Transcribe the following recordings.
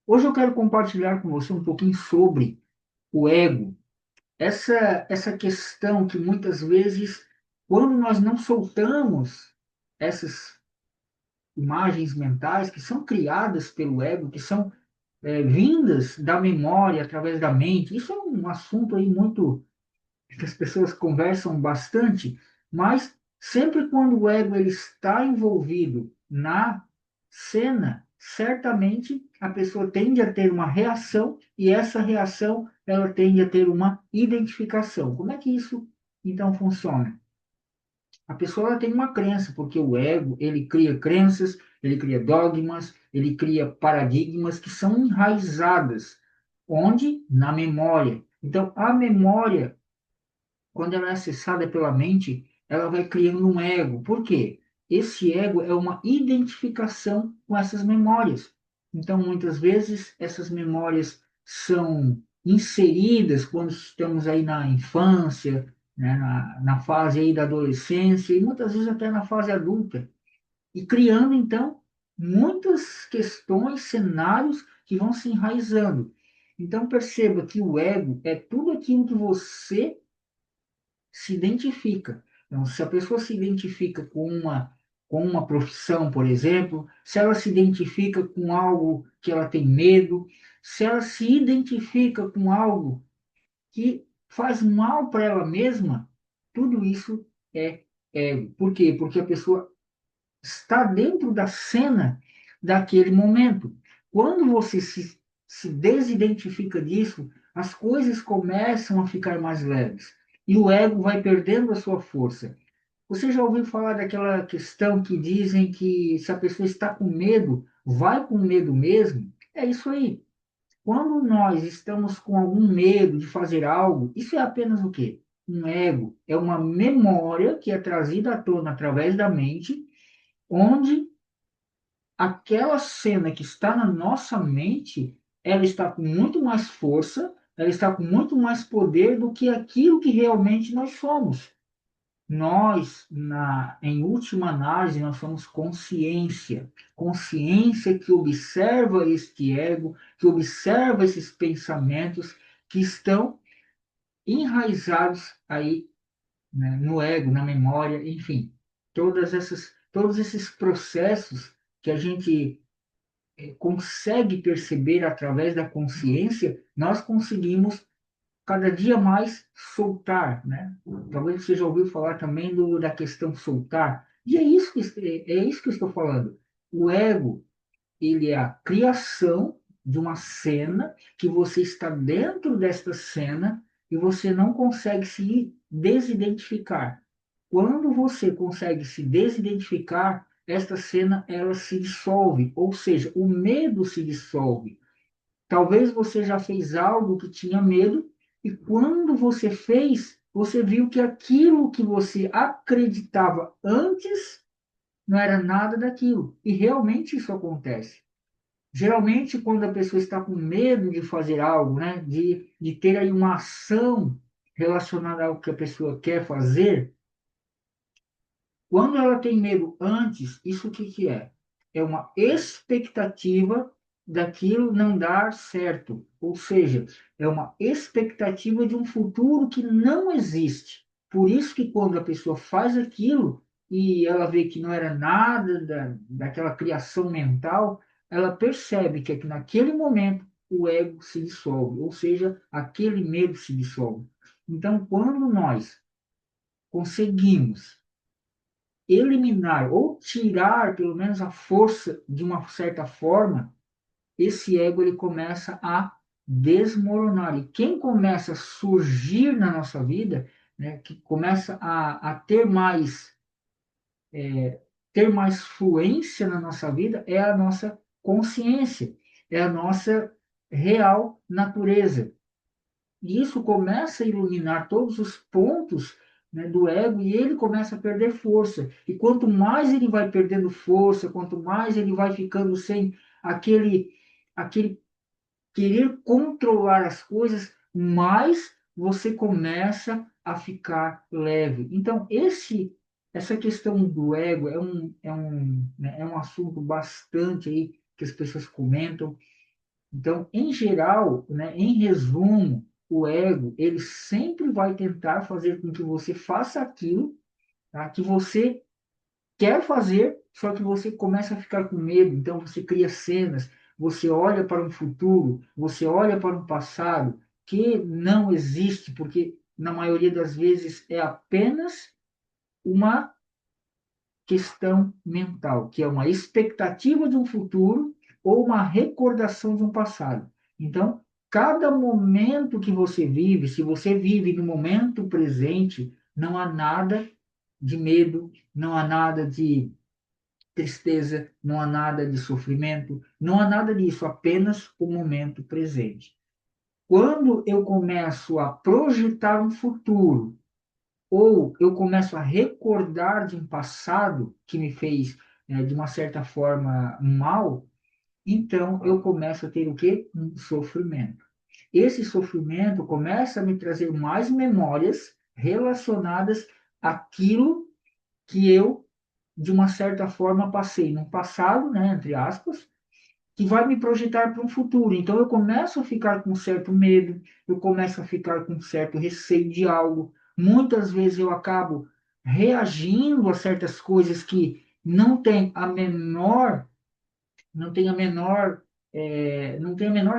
Hoje eu quero compartilhar com você um pouquinho sobre o ego. Essa questão que muitas vezes, quando nós não soltamos essas imagens mentais que são criadas pelo ego, que são vindas da memória através da mente, isso é um assunto aí muito que as pessoas conversam bastante, mas sempre quando o ego ele está envolvido na cena, certamente a pessoa tende a ter uma reação e essa reação ela tende a ter uma identificação. Como é que isso então funciona? A pessoa ela tem uma crença, porque o ego ele cria crenças, ele cria dogmas, ele cria paradigmas que são enraizadas, onde? Na memória. Então, a memória quando ela é acessada pela mente, ela vai criando um ego. Por quê? Esse ego é uma identificação com essas memórias. Então, muitas vezes, essas memórias são inseridas quando estamos aí na infância, né, na fase aí da adolescência e muitas vezes até na fase adulta. E criando, então, muitas questões, cenários que vão se enraizando. Então, perceba que o ego é tudo aquilo que você se identifica. Então, se a pessoa se identifica com uma profissão, por exemplo, se ela se identifica com algo que ela tem medo, se ela se identifica com algo que faz mal para ela mesma, tudo isso é ego. Por quê? Porque a pessoa está dentro da cena daquele momento. Quando você se desidentifica disso, as coisas começam a ficar mais leves e o ego vai perdendo a sua força. Você já ouviu falar daquela questão que dizem que se a pessoa está com medo, vai com medo mesmo? É isso aí. Quando nós estamos com algum medo de fazer algo, isso é apenas o quê? Um ego. É uma memória que é trazida à tona através da mente, onde aquela cena que está na nossa mente, ela está com muito mais força, ela está com muito mais poder do que aquilo que realmente nós somos. Nós, em última análise, nós somos consciência. Consciência que observa este ego, que observa esses pensamentos que estão enraizados aí, né, no ego, na memória, enfim. Todos esses processos que a gente consegue perceber através da consciência, nós conseguimos cada dia mais soltar, né? Talvez você já ouviu falar também da questão soltar. E é isso que eu estou falando. O ego, ele é a criação de uma cena que você está dentro desta cena e você não consegue se desidentificar. Quando você consegue se desidentificar, esta cena ela se dissolve, ou seja, o medo se dissolve. Talvez você já fez algo que tinha medo e quando você fez, você viu que aquilo que você acreditava antes não era nada daquilo. E realmente isso acontece. Geralmente, quando a pessoa está com medo de fazer algo, né, de ter aí uma ação relacionada ao que a pessoa quer fazer, quando ela tem medo antes, isso o que que é? É uma expectativa daquilo não dar certo. Ou seja, é uma expectativa de um futuro que não existe. Por isso que quando a pessoa faz aquilo e ela vê que não era nada daquela criação mental, ela percebe que naquele momento o ego se dissolve, ou seja, aquele medo se dissolve. Então, quando nós conseguimos eliminar ou tirar pelo menos a força de uma certa forma, esse ego ele começa a desmoronar. E quem começa a surgir na nossa vida, né, que começa a ter mais fluência na nossa vida, é a nossa consciência, é a nossa real natureza. E isso começa a iluminar todos os pontos, né, do ego e ele começa a perder força. E quanto mais ele vai perdendo força, quanto mais ele vai ficando sem aquele querer controlar as coisas, mais você começa a ficar leve. Então, essa questão do ego né, é um assunto bastante aí que as pessoas comentam. Então, em geral, né, em resumo, o ego, ele sempre vai tentar fazer com que você faça aquilo, tá, que você quer fazer, só que você começa a ficar com medo. Então, você cria cenas, você olha para um futuro, você olha para um passado que não existe, porque na maioria das vezes é apenas uma questão mental, que é uma expectativa de um futuro ou uma recordação de um passado. Então, cada momento que você vive, se você vive no momento presente, não há nada de medo, não há nada de tristeza, não há nada de sofrimento, não há nada disso, apenas o momento presente. Quando eu começo a projetar um futuro, ou eu começo a recordar de um passado que me fez, de uma certa forma, um mal, então eu começo a ter o quê? Um sofrimento. Esse sofrimento começa a me trazer mais memórias relacionadas àquilo que eu, de uma certa forma, passei no passado, né, entre aspas, que vai me projetar para um futuro. Então eu começo a ficar com certo medo, eu começo a ficar com certo receio de algo. Muitas vezes eu acabo reagindo a certas coisas que não tem a menor, não tem a menor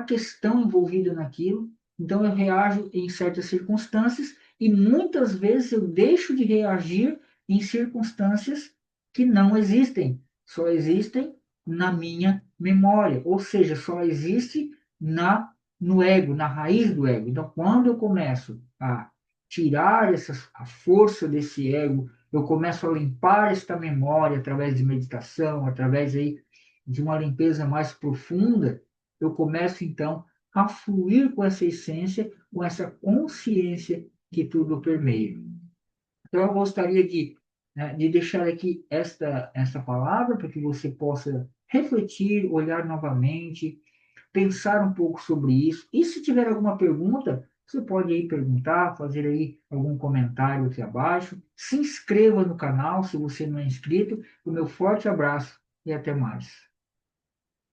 questão envolvida naquilo. Então eu reajo em certas circunstâncias e muitas vezes eu deixo de reagir em circunstâncias que não existem, só existem na minha memória, ou seja, só existe na no ego, na raiz do ego. Então, quando eu começo a tirar a força desse ego, eu começo a limpar esta memória através de meditação, através aí de uma limpeza mais profunda, eu começo então a fluir com essa essência, com essa consciência que tudo permeia. Então, eu gostaria de, né, de deixar aqui esta palavra para que você possa refletir, olhar novamente, pensar um pouco sobre isso. E se tiver alguma pergunta, você pode aí perguntar, fazer aí algum comentário aqui abaixo. Se inscreva no canal se você não é inscrito. O meu forte abraço e até mais.